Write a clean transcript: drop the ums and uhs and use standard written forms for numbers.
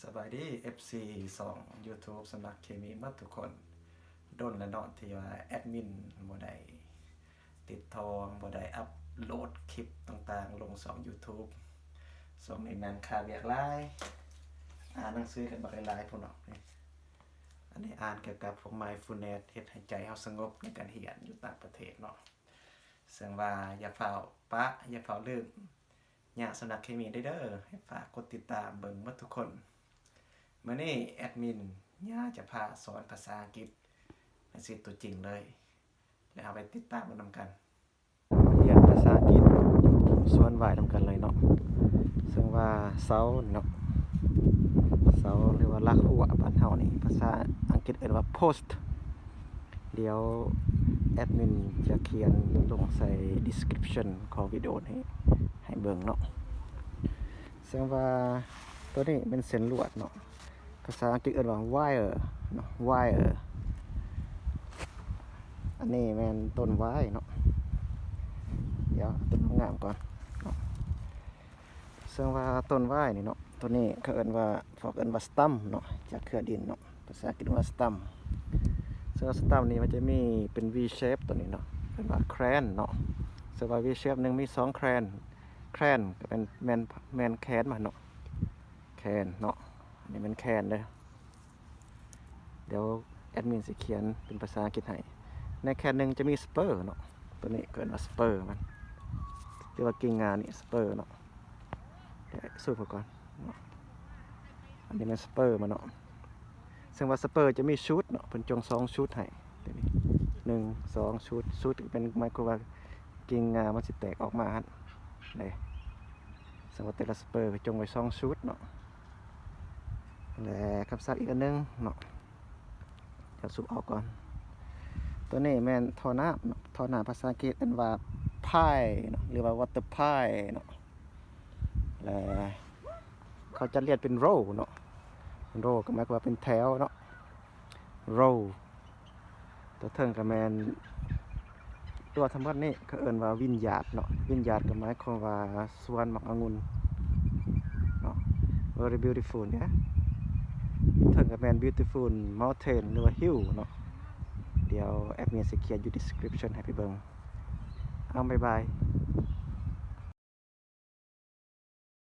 สบายดี FC 2 YouTube สำนักเคมีมัดทุกคนด้นและเนาะที่ว่าแอดมินบ่ได้ติดทองบ่ได้อัพโหลดคลิปต่างๆลง2 YouTube ส่งในแมนคาเวียกไลน์อ่านหนังสือกันบักหลายๆพุ่นเนาะอันนี้อ่านเกี่ยวกับพวก mindfulness เฮ็ดให้ใจเฮาสงบในการเรียนอยู่ต่างประเทศเนาะซึ่งว่าอย่าเฝ้าปะอย่าเฝ้าลืมญาติสำนักเคมีได้เด้อให้ฝากกดติดตามเบิ่งหมดทุกคนมื้อนี้แอดมินย่าจะพาสอนภาษาอังกฤษเป็นสิ่งตัวจริงเลยแล้วเอาไปติดตามกันนำกันเรียนภาษาอังกฤษอยู่ส่วนวายนำกันเลยเนาะซึ่งว่าเซาเนาะเซาหรือว่าลักหัวบ้านเฮานี่ภาษาอังกฤษเรียกว่า post เดี๋ยวแอดมินจะเขียนลงใส่ description ของวิดีโอนี้ให้เบิ่งเนาะซึ่งว่าตัวนี้เป็นเส้นลวดเนาะภาษาอังกฤษเรียกว่า wire เนาะ wire อันนี้แม่นต้นไว้เนาะเดี๋ยวต้นงามก่อนเนาะซึ่งว่าต้นไว้นี่เนาะตัวนี้เขาเอิ้นว่าstump เนาะจากเครือดินเนาะภาษาอังกฤษว่า stump ซึ่งstump นี่มันจะมีเป็น V shape ตัวนี้เนาะเป็นว่า crane เนาะซึ่งว่า V shape นึงมี2 crane ก็เป็นแมนแคนมาเนาะแคนเนาะอันนี้เป็นแคนเลยเดี๋ยวแอดมินสิเขียนเป็นภาษาอังกฤษให้ในแคนหนึ่งจะมีสเปอร์เนาะตัวนี้เกิดว่าสเปอร์มันเรียกว่ากิ่งงานนี่สเปอร์เนาะเดี๋ยวสู้พอก่อนเนาะอันนี้เป็นสเปอร์มาเนาะซึ่งว่าสเปอร์จะมีชุดเนาะเป็นจง2 ชุดให้ตัวนี้1 2 ชุดเป็นหมายความว่ากิ่งงานมันสิแตกออกมาฮะเลยซึ่งว่าแต่ละสเปอร์จงไว้2 ชุดเนาะและคำศัพท์อีกอันนึงเนาะเดี๋ยวสูบออกก่อนตัวนี้แม่นท่อน้ำเนาะท่อน้ำภาษาอังกฤษเป็นว่า pipe เนาะหรือว่า water pipe เนาะและเขาจะเรียกเป็น row เนาะ row ก็หมายความว่าเป็นแถวเนาะ row ตัวเทิงก็แม่นตัวทั้งหมดนี้เขาเอิ้นว่าวิญญาณเนาะวิญญาณก็หมายความว่าสวนหมากองุ่นเนาะ very beautiful เนี่ยเทิงกับแมน beautiful mountain หรือว่า hill เนาะเดี๋ยวแอดมินสิเขียนอยู่ description ให้ไปเบิ่งเอาบ๊ายบาย